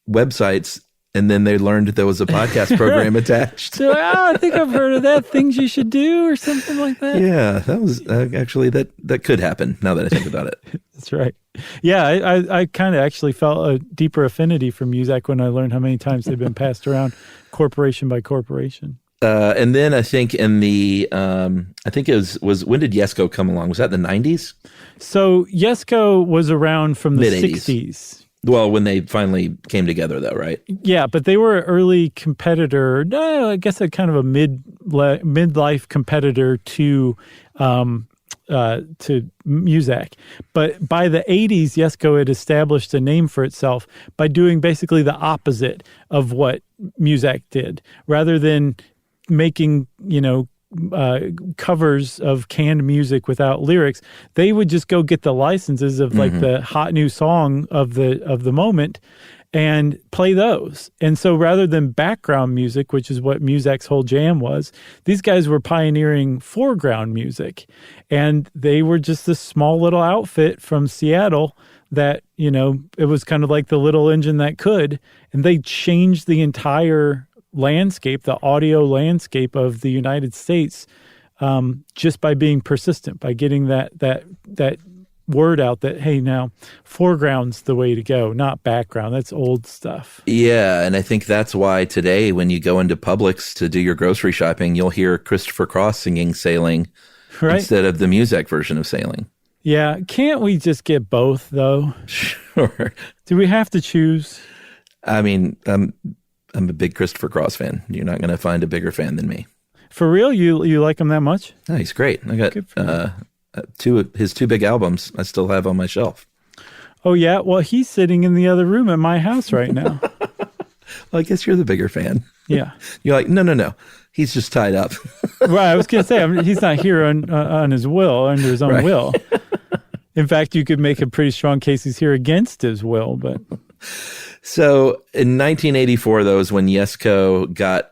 websites and then they learned that there was a podcast program attached. So, I think I've heard of that. Things you should do or something like that. Yeah, that was actually that could happen now that I think about it. That's right. Yeah, I kind of actually felt a deeper affinity for Muzak when I learned how many times they've been passed around corporation by corporation. And then I think in the, I think it was when did Yesco come along? Was that the 90s? So Yesco was around from the Mid-80s. 60s. Well, when they finally came together, though, right? Yeah, but they were an early competitor. No, I guess a kind of a midlife competitor to Muzak. But by the 80s, Yesco had established a name for itself by doing basically the opposite of what Muzak did. Rather than making, covers of canned music without lyrics, they would just go get the licenses of like the hot new song of the moment and play those. And so rather than background music, which is what Muzak's whole jam was, these guys were pioneering foreground music. And they were just this small little outfit from Seattle that, it was kind of like the little engine that could. And they changed the entire landscape, the audio landscape of the United States, just by being persistent, by getting that word out that, hey, now foreground's the way to go, not background. That's old stuff. Yeah, and I think that's why today when you go into Publix to do your grocery shopping, you'll hear Christopher Cross singing Sailing instead of the Muzak version of Sailing. Yeah, can't we just get both, though? Sure. Do we have to choose? I mean, I'm a big Christopher Cross fan. You're not going to find a bigger fan than me. For real? You like him that much? Oh, he's great. I got his two big albums I still have on my shelf. Oh, yeah? Well, he's sitting in the other room at my house right now. Well, I guess you're the bigger fan. Yeah. You're like, no. He's just tied up. Right. I was going to say, he's not here on his will, under his own will. In fact, you could make a pretty strong case he's here against his will, but... So in 1984, though, is when Yesco got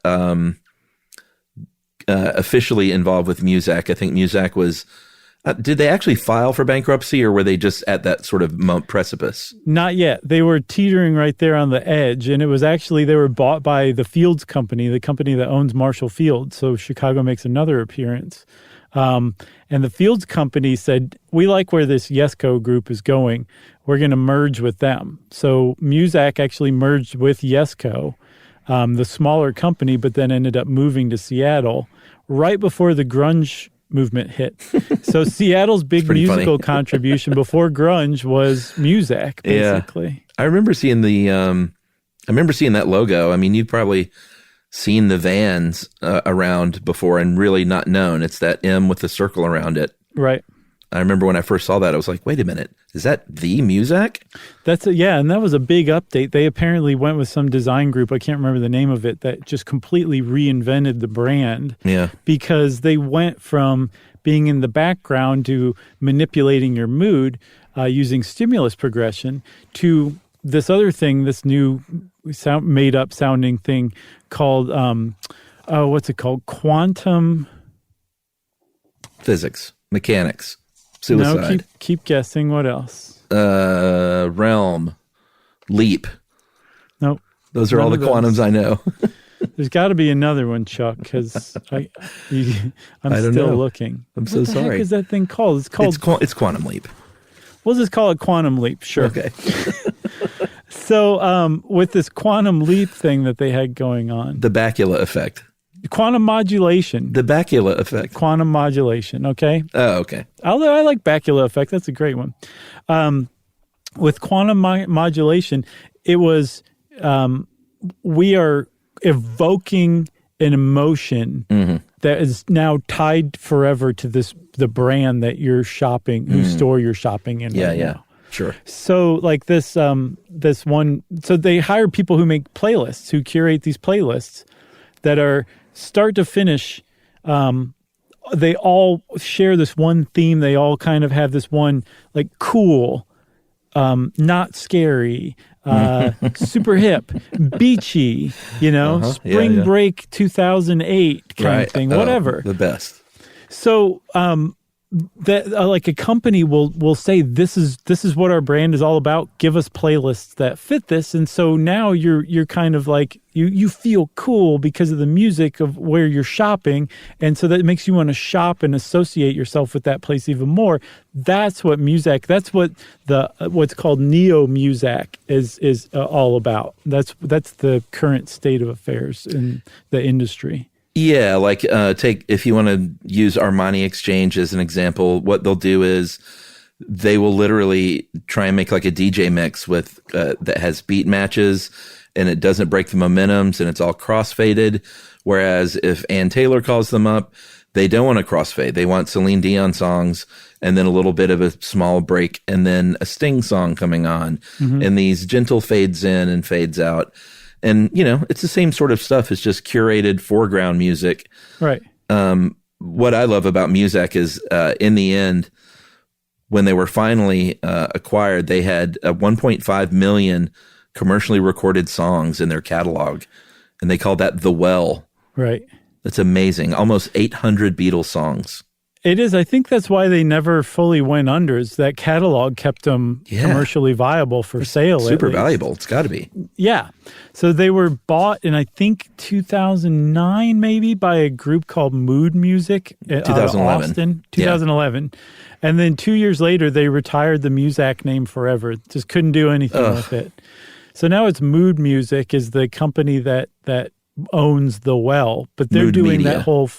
officially involved with Muzak. I think Muzak was, did they actually file for bankruptcy or were they just at that sort of precipice? Not yet. They were teetering right there on the edge. And it was actually, they were bought by the Fields Company, the company that owns Marshall Field. So Chicago makes another appearance. And the Fields Company said, we like where this Yesco group is going. We're going to merge with them. So Muzak actually merged with Yesco, the smaller company, but then ended up moving to Seattle right before the grunge movement hit. So Seattle's big musical contribution before grunge was Muzak, basically. Yeah. I remember seeing that logo. I mean, you've probably seen the Vans around before and really not known. It's that M with the circle around it. Right. I remember when I first saw that, I was like, wait a minute, is that the Muzak? And that was a big update. They apparently went with some design group, I can't remember the name of it, that just completely reinvented the brand. Yeah. Because they went from being in the background to manipulating your mood using stimulus progression, to this other thing, this new made up sounding thing called, what's it called? Quantum physics, mechanics, suicide. No, keep guessing. What else? Realm, leap. Nope. Those are all the quantums I know. There's got to be another one, Chuck, because I'm still looking. I'm so what the sorry. Heck is that thing called? It's called. It's quantum leap. We'll just call it quantum leap. Sure. Okay. So with this quantum leap thing that they had going on, the Bakula effect. Quantum modulation. The Bakula effect. Quantum modulation. Okay. Oh, okay. Although I like Bakula effect, that's a great one. With quantum modulation, it was we are evoking an emotion that is now tied forever to the brand that you're shopping, whose store you're shopping in. Right now. Sure. So like this one, so they hire people who make playlists, who curate these playlists that are start to finish. They all share this one theme. They all kind of have this one like cool, not scary, super hip, beachy, spring break 2008 kind of thing, whatever. The best. So that like a company will say this is what our brand is all about. Give us playlists that fit this, and so now you're kind of like you feel cool because of the music of where you're shopping, and so that makes you want to shop and associate yourself with that place even more. That's what Muzak. That's what what's called neo Muzak is all about. That's the current state of affairs in the industry. Yeah, like take if you want to use Armani Exchange as an example, what they'll do is they will literally try and make like a DJ mix with that has beat matches and it doesn't break the momentums and it's all crossfaded. Whereas if Ann Taylor calls them up, they don't want a crossfade. They want Celine Dion songs and then a little bit of a small break and then a Sting song coming on and these gentle fades in and fades out. And, it's the same sort of stuff. It's just curated foreground music. Right. What I love about Muzak is in the end, when they were finally acquired, they had 1.5 million commercially recorded songs in their catalog. And they called that The Well. Right. That's amazing. Almost 800 Beatles songs. It is. I think that's why they never fully went under. Is that catalog kept them commercially viable for sale. Super valuable. It's got to be. Yeah. So they were bought in, I think, 2009 maybe by a group called Mood Music out of Austin. 2011. And then 2 years later, they retired the Muzak name forever. Just couldn't do anything with it. So now it's Mood Music is the company that owns The Well, but they're Mood doing Media. that whole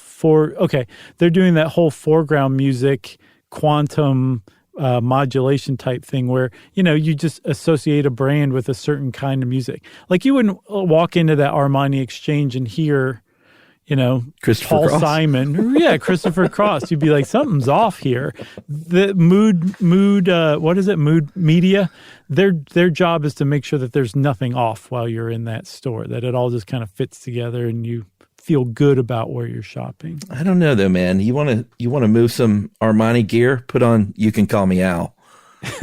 they're doing that whole foreground music quantum modulation type thing where you just associate a brand with a certain kind of music. Like you wouldn't walk into that Armani Exchange and hear Christopher Paul Cross. Simon, Christopher Cross. You'd be like, something's off here. The mood what is it? Mood Media. Their job is to make sure that there's nothing off while you're in that store, that it all just kind of fits together and you feel good about where you're shopping. I don't know though, man. You want to move some Armani gear? Put on You Can Call Me Al.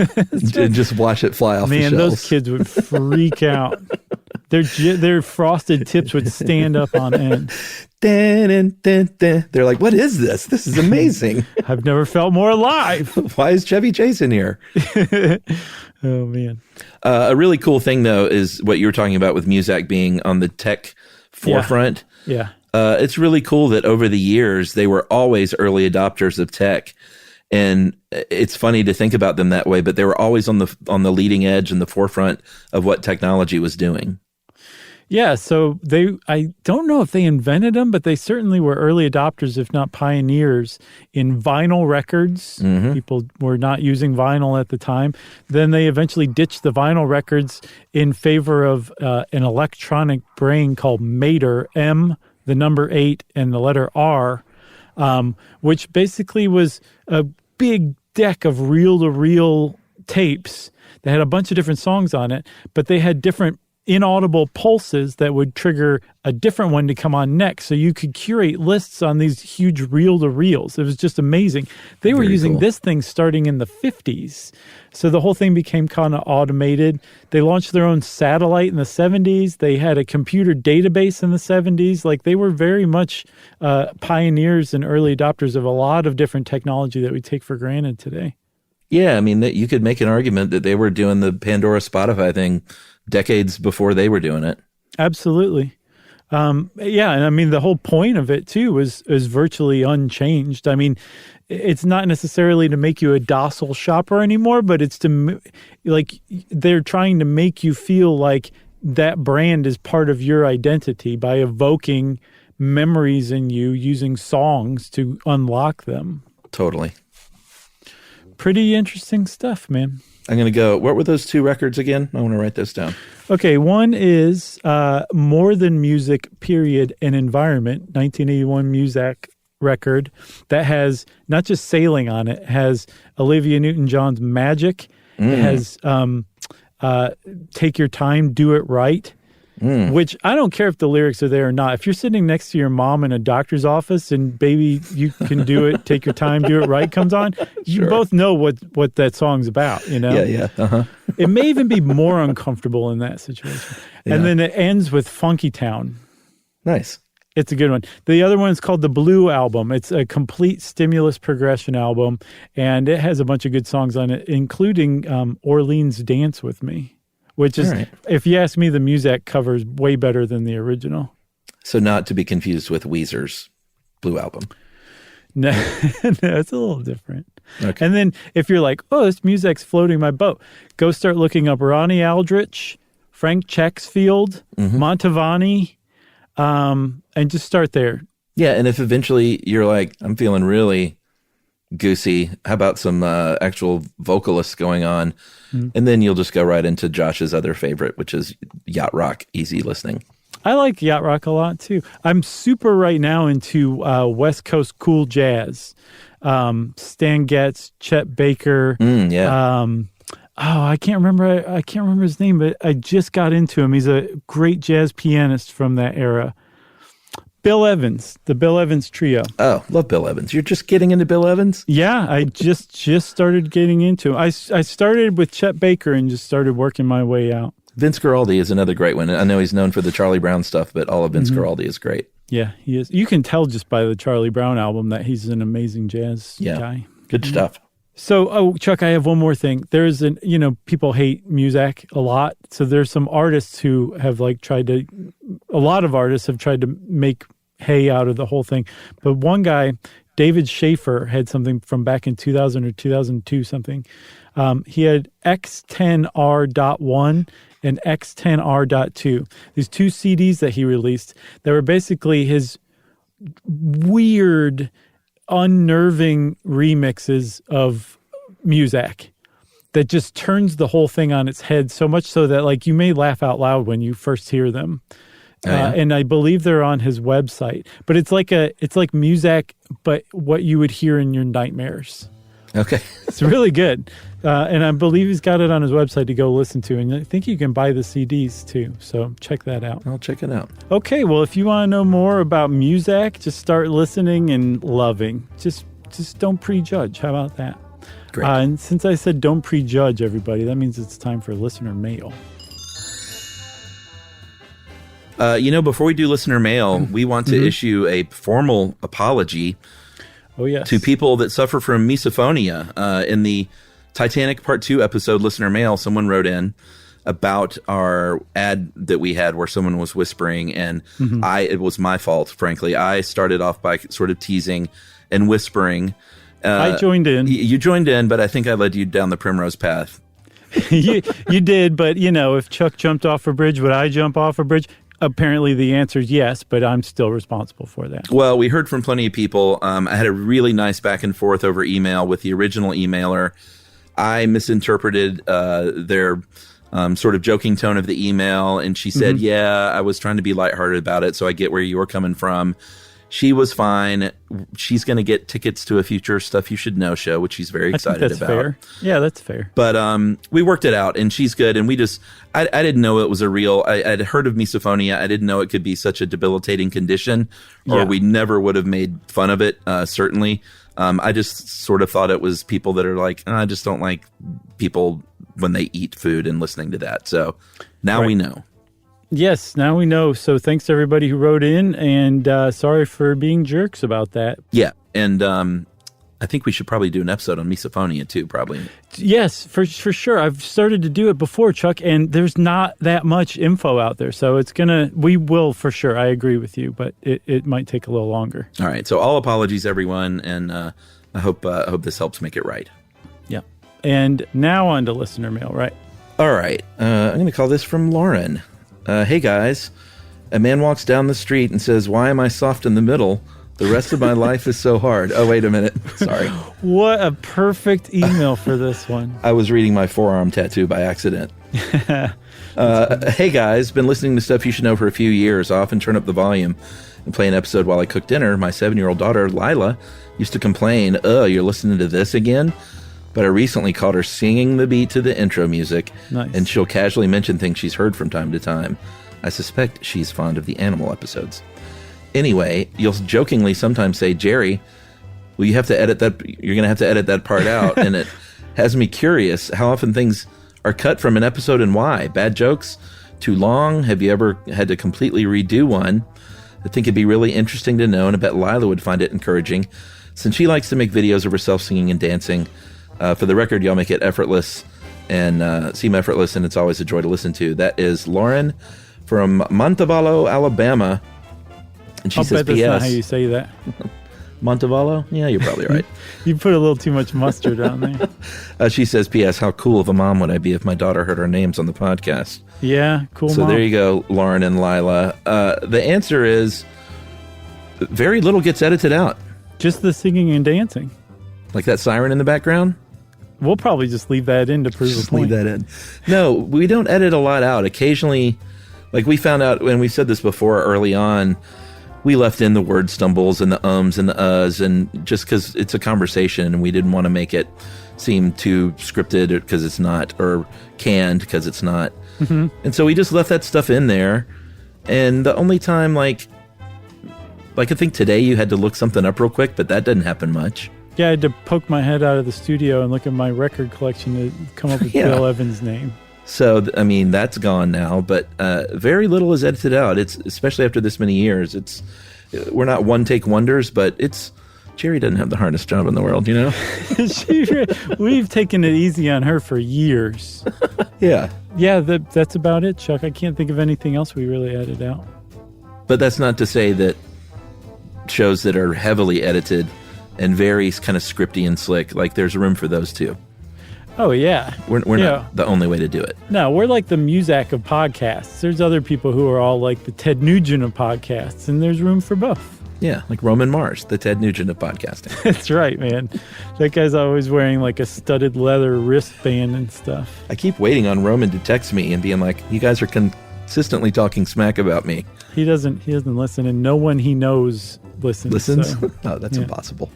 And just watch it fly off the shelves. Man, those kids would freak out. Their frosted tips would stand up on end. Dun, dun, dun. They're like, what is this? This is amazing. I've never felt more alive. Why is Chevy Chase in here? Oh, man. A really cool thing, though, is what you were talking about with Muzak being on the tech forefront. Yeah. It's really cool that over the years, they were always early adopters of tech. And it's funny to think about them that way, but they were always on the leading edge and the forefront of what technology was doing. Yeah, so I don't know if they invented them, but they certainly were early adopters, if not pioneers, in vinyl records. Mm-hmm. People were not using vinyl at the time. Then they eventually ditched the vinyl records in favor of an electronic brain called Mater, M, the number 8, and the letter R, which basically was a big deck of reel-to-reel tapes that had a bunch of different songs on it, but they had different inaudible pulses that would trigger a different one to come on next. So you could curate lists on these huge reel-to-reels. It was just amazing. They were using this thing starting in the 50s. So the whole thing became kind of automated. They launched their own satellite in the 70s. They had a computer database in the 70s. Like, they were very much pioneers and early adopters of a lot of different technology that we take for granted today. Yeah, I mean, you could make an argument that they were doing the Pandora Spotify thing decades before they were doing it. Absolutely. Yeah, and I mean, the whole point of it, too, is virtually unchanged. I mean, it's not necessarily to make you a docile shopper anymore, but it's to, like, they're trying to make you feel like that brand is part of your identity by evoking memories in you using songs to unlock them. Totally. Pretty interesting stuff, man. I'm going to go, what were those 2 records again? I want to write this down. Okay, one is More Than Music, Period, and Environment, 1981 Muzak record that has not just Sailing on it, has Olivia Newton-John's Magic. It has Take Your Time, Do It Right, which I don't care if the lyrics are there or not. If you're sitting next to your mom in a doctor's office and Baby, You Can Do It, Take Your Time, Do It Right comes on, you both know what that song's about, you know? Yeah. Uh-huh. It may even be more uncomfortable in that situation. Yeah. And then it ends with Funky Town. Nice. It's a good one. The other one is called The Blue Album. It's a complete stimulus progression album, and it has a bunch of good songs on it, including Orleans Dance With Me, which is, if you ask me, the Muzak cover is way better than the original. So not to be confused with Weezer's Blue Album. No, it's a little different. Okay. And then if you're like, oh, this Muzak's floating my boat, go start looking up Ronnie Aldrich, Frank Checksfield, Mantovani, and just start there. Yeah, and if eventually you're like, I'm feeling really goosey, how about some actual vocalists going on? And then you'll just go right into Josh's other favorite, which is Yacht Rock, easy listening. I like Yacht Rock a lot, too. I'm super right now into West Coast cool jazz. Stan Getz, Chet Baker. I can't remember his name, but I just got into him. He's a great jazz pianist from that era. Bill Evans, the Bill Evans Trio. Oh, love Bill Evans. You're just getting into Bill Evans? Yeah, I just started getting into him. I started with Chet Baker and just started working my way out. Vince Guaraldi is another great one. I know he's known for the Charlie Brown stuff, but all of Vince Guaraldi is great. Yeah, he is. You can tell just by the Charlie Brown album that he's an amazing jazz guy. Good stuff. So, Chuck, I have one more thing. There's people hate Muzak a lot. So there's some artists who have a lot of artists have tried to make hay out of the whole thing. But one guy, David Schaefer, had something from back in 2000 or 2002 something. He had X10R.1 and X10R.2. These 2 CDs that he released that were basically his weird, unnerving remixes of Muzak that just turns the whole thing on its head, so much so that, like, you may laugh out loud when you first hear them. And I believe they're on his website. But it's like Muzak, but what you would hear in your nightmares. Okay. It's really good. And I believe he's got it on his website to go listen to. And I think you can buy the CDs too. So check that out. I'll check it out. Okay. Well, if you want to know more about Muzak, just start listening and loving. Just don't prejudge. How about that? Great. And since I said don't prejudge, everybody, that means it's time for listener mail. Before we do listener mail, we want to issue a formal apology to people that suffer from misophonia. In the Titanic Part 2 episode, listener mail, someone wrote in about our ad that we had where someone was whispering, and it was my fault, frankly. I started off by sort of teasing and whispering. I joined in. You joined in, but I think I led you down the primrose path. you did, but, if Chuck jumped off a bridge, would I jump off a bridge? Apparently the answer is yes, but I'm still responsible for that. Well, we heard from plenty of people. I had a really nice back and forth over email with the original emailer. I misinterpreted their sort of joking tone of the email, and she said, yeah, I was trying to be lighthearted about it, so I get where you were coming from. She was fine. She's going to get tickets to a future Stuff You Should Know show, which she's very excited that's about. Fair. Yeah, that's fair. But we worked it out, and she's good. And we just, I didn't know it was a real, I'd heard of misophonia. I didn't know it could be such a debilitating condition, or we never would have made fun of it, certainly. I just sort of thought it was people that are like, I just don't like people when they eat food and listening to that. So now we know. Yes, now we know. So thanks to everybody who wrote in, and sorry for being jerks about that. Yeah, and I think we should probably do an episode on misophonia too, probably. Yes, for sure. I've started to do it before, Chuck, and there's not that much info out there. So we will for sure. I agree with you, but it might take a little longer. All right, so all apologies, everyone, and I hope this helps make it right. Yeah, and now on to listener mail, right? All right, I'm going to call this from Lauren. Hey guys, a man walks down the street and says, "Why am I soft in the middle? The rest of my life is so hard." Oh, wait a minute. Sorry. What a perfect email for this one. I was reading my forearm tattoo by accident. Hey guys, been listening to Stuff You Should Know for a few years. I often turn up the volume and play an episode while I cook dinner. My 7-year-old daughter, Lila, used to complain, "You're listening to this again?" But I recently caught her singing the beat to the intro music, and she'll casually mention things she's heard from time to time. I suspect she's fond of the animal episodes. Anyway, you'll jokingly sometimes say, "Jerry, well, you have to edit that. You're going to have to edit that part out." And it has me curious how often things are cut from an episode and why. Bad jokes? Too long? Have you ever had to completely redo one? I think it'd be really interesting to know, and I bet Lila would find it encouraging, since she likes to make videos of herself singing and dancing. For the record, y'all make it effortless and seem effortless, and it's always a joy to listen to. That is Lauren from Montevallo, Alabama. And she says, bet that's P.S. not how you say that. Montevallo? Yeah, you're probably right. You put a little too much mustard on there. She says, P.S. How cool of a mom would I be if my daughter heard our names on the podcast? Yeah, cool So mom. there you go, Lauren and Lila. The answer is very little gets edited out. Just the singing and dancing. Like that siren in the background? We'll probably just leave that in to prove a point. Leave that in. No, we don't edit a lot out. Occasionally, like we found out when we said this before early on, we left in the word stumbles and the ums and the uhs, and just because it's a conversation and we didn't want to make it seem too scripted because it's not, or canned because it's not. Mm-hmm. And so we just left that stuff in there. And the only time, like I think today you had to look something up real quick, but that didn't happen much. Yeah, I had to poke my head out of the studio and look at my record collection to come up with Bill Evans' name. So, I mean, that's gone now, but very little is edited out. It's especially after this many years. We're not one-take wonders, but Jerry doesn't have the hardest job in the world, you know? We've taken it easy on her for years. Yeah. Yeah, that's about it, Chuck. I can't think of anything else we really edited out. But that's not to say that shows that are heavily edited and very kind of scripty and slick, like there's room for those too. Oh, yeah. We're not the only way to do it. No, we're like the Muzak of podcasts. There's other people who are all like the Ted Nugent of podcasts, and there's room for both. Yeah, like Roman Mars, the Ted Nugent of podcasting. That's right, man. That guy's always wearing like a studded leather wristband and stuff. I keep waiting on Roman to text me and being like, you guys are consistently talking smack about me. He doesn't listen, and no one he knows listens. So, oh, that's impossible.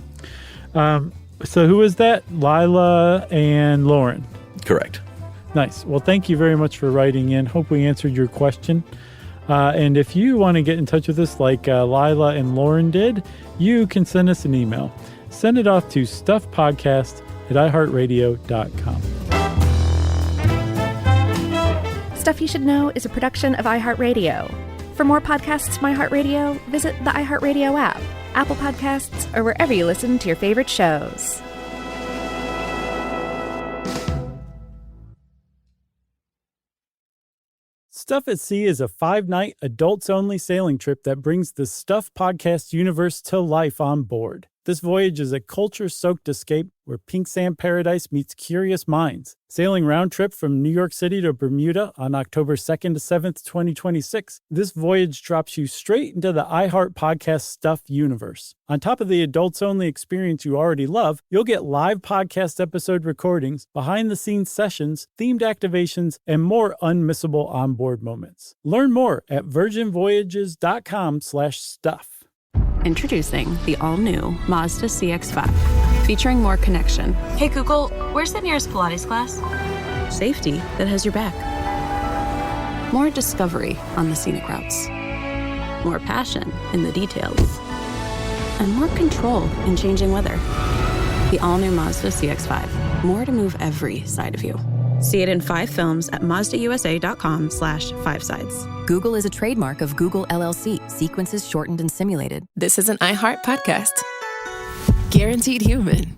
So who is that? Lila and Lauren. Correct. Nice. Well, thank you very much for writing in. Hope we answered your question. And if you want to get in touch with us like Lila and Lauren did, you can send us an email. Send it off to stuffpodcast@iheartradio.com. Stuff You Should Know is a production of iHeartRadio. For more podcasts from iHeartRadio, visit the iHeartRadio app, Apple Podcasts, or wherever you listen to your favorite shows. Stuff at Sea is a 5-night, adults-only sailing trip that brings the Stuff Podcast universe to life on board. This voyage is a culture-soaked escape where pink sand paradise meets curious minds. Sailing round trip from New York City to Bermuda on October 2nd to 7th, 2026, this voyage drops you straight into the iHeart Podcast Stuff universe. On top of the adults-only experience you already love, you'll get live podcast episode recordings, behind-the-scenes sessions, themed activations, and more unmissable onboard moments. Learn more at virginvoyages.com/stuff. Introducing the all-new Mazda CX-5, featuring more connection, Hey Google, where's the nearest Pilates class? safety that has your back, more discovery on the scenic routes, more passion in the details, and more control in changing weather. The all-new Mazda CX-5, more to move every side of you. See it in 5 films at MazdaUSA.com/5sides. Google is a trademark of Google LLC. Sequences shortened and simulated. This is an iHeart podcast. Guaranteed human.